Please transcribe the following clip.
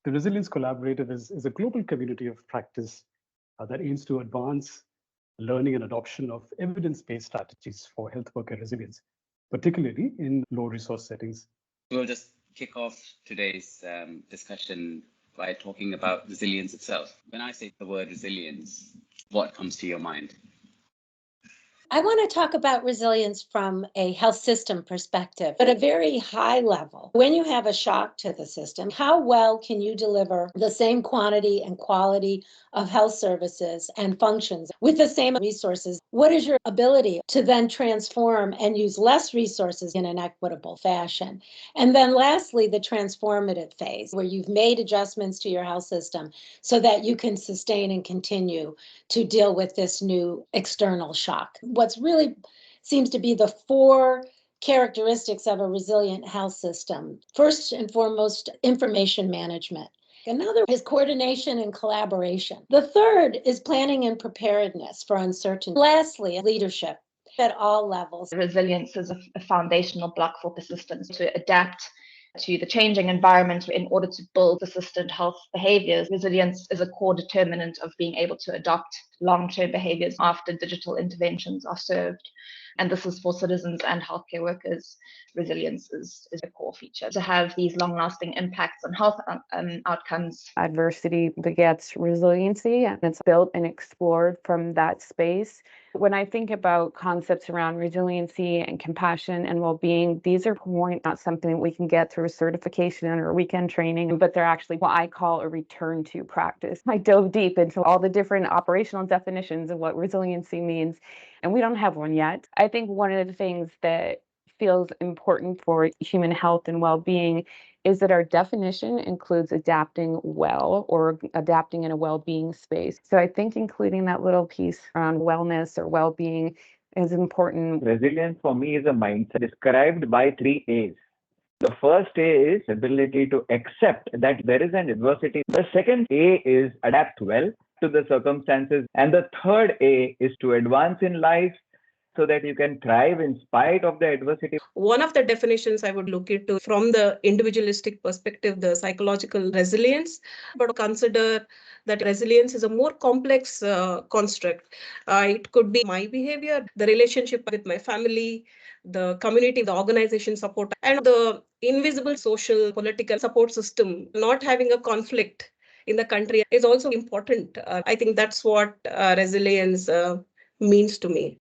The Resilience Collaborative is a global community of practice that aims to advance learning and adoption of evidence-based strategies for health worker resilience, particularly in low-resource settings. We'll just kick off today's discussion by talking about resilience itself. When I say the word resilience, what comes to your mind? I want to talk about resilience from a health system perspective, at a very high level. When you have a shock to the system, how well can you deliver the same quantity and quality of health services and functions with the same resources? What is your ability to then transform and use less resources in an equitable fashion? And then lastly, the transformative phase, where you've made adjustments to your health system so that you can sustain and continue to deal with this new external shock. What's really seems to be the four characteristics of a resilient health system. First and foremost, information management. Another is coordination and collaboration. The third is planning and preparedness for uncertainty. Lastly, leadership at all levels. Resilience is a foundational block for persistence to adapt to the changing environment in order to build persistent health behaviors. Resilience is a core determinant of being able to adopt long-term behaviors after digital interventions are served. And this is for citizens and healthcare workers. Resilience is a core feature to have these long-lasting impacts on health outcomes. Adversity begets resiliency, and it's built and explored from that space. When I think about concepts around resiliency and compassion and well-being, these are not something that we can get through a certification or weekend training, but they're actually what I call a return to practice. I dove deep into all the different operational definitions of what resiliency means, and we don't have one yet. I think one of the things that feels important for human health and well-being is that our definition includes adapting well or adapting in a well-being space. So I think including that little piece around wellness or well-being is important. Resilience for me is a mindset described by 3 A's. The first A is ability to accept that there is an adversity. The second A is adapt well to the circumstances. And the third A is to advance in life so that you can thrive in spite of the adversity. One of the definitions I would look into from the individualistic perspective, the psychological resilience, but consider that resilience is a more complex construct. It could be my behavior, the relationship with my family, the community, the organization support, and the invisible social political support system. Not having a conflict in the country is also important. I think that's what resilience means to me.